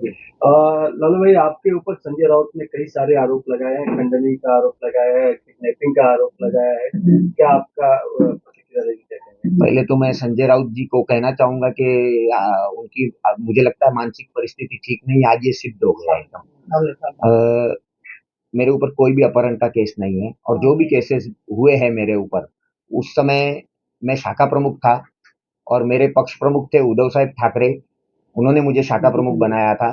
लालू भाई, आपके ऊपर संजय राउत ने कई सारे आरोप लगाए हैं, खंडनी का आरोप लगाया है, किडनैपिंग का आरोप लगाया है। क्या आपका प्रतिक्रिया रहेगी, क्या कहेंगे? पहले तो मैं संजय राउत जी को कहना चाहूंगा कि उनकी मुझे लगता है मानसिक परिस्थिति ठीक नहीं, आज ये सिद्ध हो गया है एकदम। मेरे ऊपर कोई भी अपहरण का केस नहीं है, और जो भी केसेस हुए हैं मेरे ऊपर, उस समय मैं शाखा प्रमुख था और मेरे पक्ष प्रमुख थे उद्धव साहब ठाकरे। उन्होंने मुझे शाखा प्रमुख बनाया था।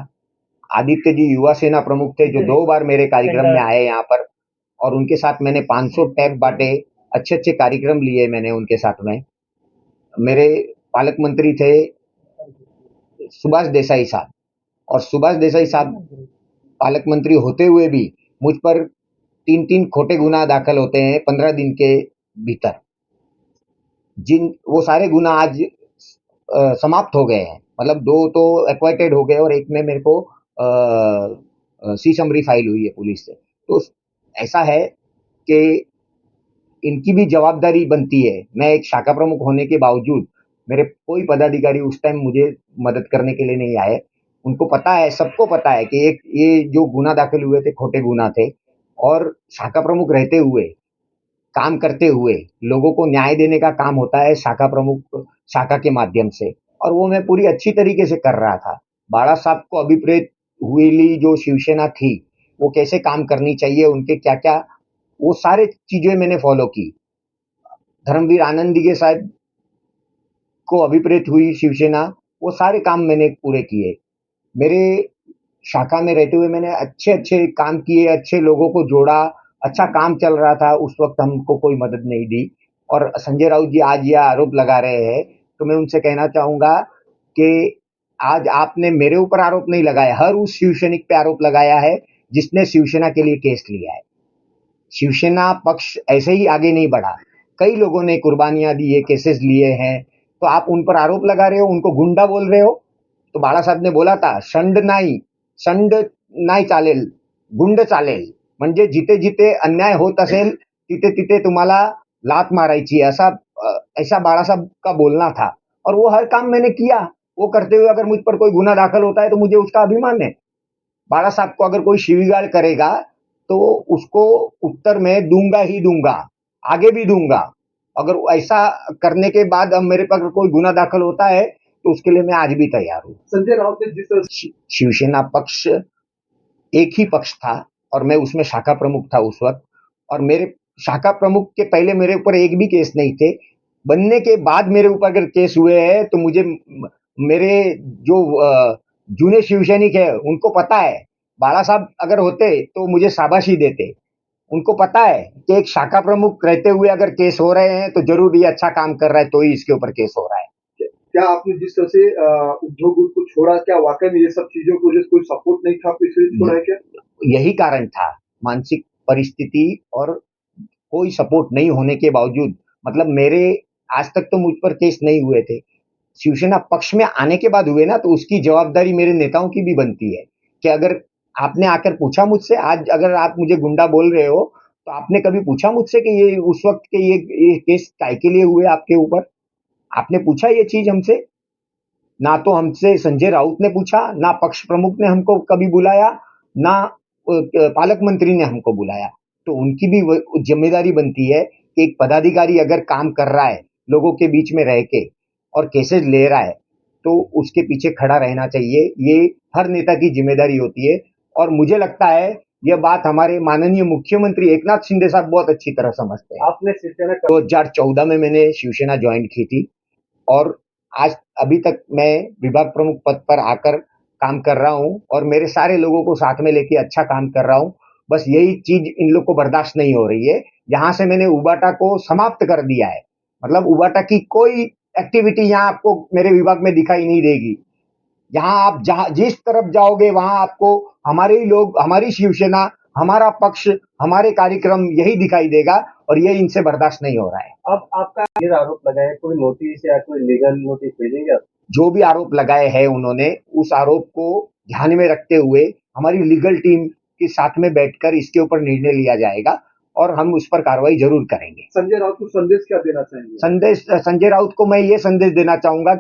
आदित्य जी युवा सेना प्रमुख थे, जो 2 बार मेरे कार्यक्रम में आए यहाँ पर, और उनके साथ मैंने 500 टैब बांटे। अच्छे अच्छे कार्यक्रम लिए मैंने उनके साथ में। मेरे पालक मंत्री थे सुभाष देसाई साहब, और सुभाष देसाई साहब पालक मंत्री होते हुए भी मुझ पर 3-3 खोटे गुना दाखिल होते हैं 15 दिन के भीतर। जिन वो सारे गुना आज समाप्त हो गए हैं, मतलब 2 तो एक्वाइटेड हो गए और एक में मेरे को सी समरी फाइल हुई है पुलिस से। तो ऐसा है कि इनकी भी जवाबदारी बनती है। मैं एक शाखा प्रमुख होने के बावजूद मेरे कोई पदाधिकारी उस टाइम मुझे मदद करने के लिए नहीं आए। उनको पता है, सबको पता है कि एक ये जो गुना दाखिल हुए थे खोटे गुना थे, और शाखा प्रमुख रहते हुए, काम करते हुए लोगों को न्याय देने का काम होता है शाखा प्रमुख, शाखा के माध्यम से, और वो मैं पूरी अच्छी तरीके से कर रहा था। बाळा साहब को अभिप्रेत हुई जो शिवसेना थी, वो कैसे काम करनी चाहिए, उनके क्या क्या, वो सारे चीजें मैंने फॉलो की। धर्मवीर आनंदीगे साहब को अभिप्रेत हुई शिवसेना, वो सारे काम मैंने पूरे किए। मेरे शाखा में रहते हुए मैंने अच्छे अच्छे काम किए, अच्छे लोगों को जोड़ा, अच्छा काम चल रहा था। उस वक्त हमको कोई मदद नहीं दी। और संजय राउत जी आज यह आरोप लगा रहे हैं, तो मैं उनसे कहना चाहूंगा कि आज आपने मेरे ऊपर आरोप नहीं लगाया, हर उस शिवसैनिक पे आरोप लगाया है जिसने शिवसेना के लिए केस लिया है। शिवसेना पक्ष ऐसे ही आगे नहीं बढ़ा। कई लोगों ने कुर्बानियां दी है, केसेस लिए हैं, तो आप उन पर आरोप लगा रहे हो, उनको गुंडा बोल रहे हो। तो बाळा साहेब ने बोला था, संड नाही चालेल, गुंड चालेल. म्हणजे जिथे जिथे अन्याय होत असेल तिथे तिथे तुम्हाला लात मारायची, ऐसा बाळा साहब का बोलना था। और वो हर काम मैंने किया। वो करते हुए अगर मुझ पर कोई गुना दाखिल होता है तो मुझे उसका अभिमान है। बाळा साहब को अगर कोई शिवीगाळ करेगा तो उसको उत्तर मैं दूंगा ही दूंगा, आगे भी दूंगा। अगर ऐसा करने के बाद अब मेरे पर कोई गुना दाखिल होता है तो उसके लिए मैं आज भी तैयार हूँ। संजय राउत ने जिस तरह शिवसेना पक्ष एक ही पक्ष था, और मैं उसमें शाखा प्रमुख था उस वक्त, और मेरे शाखा प्रमुख के पहले मेरे ऊपर एक भी केस नहीं थे। बनने के बाद मेरे ऊपर अगर केस हुए हैं तो मुझे मेरे जो जूने शिवसैनिक है उनको पता है, बाळा साहब अगर होते तो मुझे शाबाशी देते। उनको पता है कि एक शाखा प्रमुख रहते हुए अगर केस हो रहे हैं तो जरूर ये अच्छा काम कर रहा है, तो ही इसके ऊपर केस हो रहा है। क्या आपने जिस तरह से उद्योग ग्रुप को छोड़ा, क्या वाकई में ये सब चीजों को जो कोई सपोर्ट नहीं था, आपको इसलिए छोड़ा है क्या? यही कारण था, मानसिक परिस्थिति और कोई सपोर्ट नहीं होने के बावजूद। मतलब मेरे आज तक तो मुझ पर केस नहीं हुए थे, शिवसेना पक्ष में आने के बाद हुए ना, तो उसकी जवाबदारी मेरे नेताओं की भी बनती है कि अगर आपने आकर पूछा मुझसे, आज अगर आप मुझे गुंडा बोल रहे हो, तो आपने कभी पूछा मुझसे कि ये उस वक्त के ये केस काय के लिए हुए आपके ऊपर? आपने पूछा ये चीज हमसे? ना तो हमसे संजय राउत ने पूछा, ना पक्ष प्रमुख ने हमको कभी बुलाया, ना पालक मंत्री ने हमको बुलाया। तो उनकी भी जिम्मेदारी बनती है कि एक पदाधिकारी अगर काम कर रहा है लोगों के बीच में रह के और केसेस ले रहा है, तो उसके पीछे खड़ा रहना चाहिए। ये हर नेता की जिम्मेदारी होती है, और मुझे लगता है यह बात हमारे माननीय मुख्यमंत्री एकनाथ शिंदे साहब बहुत अच्छी तरह समझते हैं। आपने शिवसेना 2014 में मैंने शिवसेना ज्वाइन की थी, और आज अभी तक मैं विभाग प्रमुख पद पर आकर काम कर रहा हूँ, और मेरे सारे लोगों को साथ में लेके अच्छा काम कर रहा हूँ। बस यही चीज इन लोग को बर्दाश्त नहीं हो रही है। यहाँ से मैंने उबाटा को समाप्त कर दिया है, मतलब उबाटा की कोई एक्टिविटी यहाँ आपको मेरे विभाग में दिखाई नहीं देगी। यहाँ आप जहाँ जिस तरफ जाओगे वहां आपको हमारे ही लोग, हमारी शिवसेना, हमारा पक्ष, हमारे कार्यक्रम यही दिखाई देगा, और ये इनसे बर्दाश्त नहीं हो रहा है। अब आपका ये आरोप लगाया, कोई नोटिस या कोई लीगल नोटिस भेजेंगे आप? जो भी आरोप लगाए हैं उन्होंने, उस आरोप को ध्यान में रखते हुए हमारी लीगल टीम के साथ में बैठकर इसके ऊपर निर्णय लिया जाएगा, और हम उस पर कार्रवाई जरूर करेंगे। संजय राउत को संदेश क्या देना चाहेंगे? संदेश संजय राउत को मैं ये संदेश देना चाहूंगा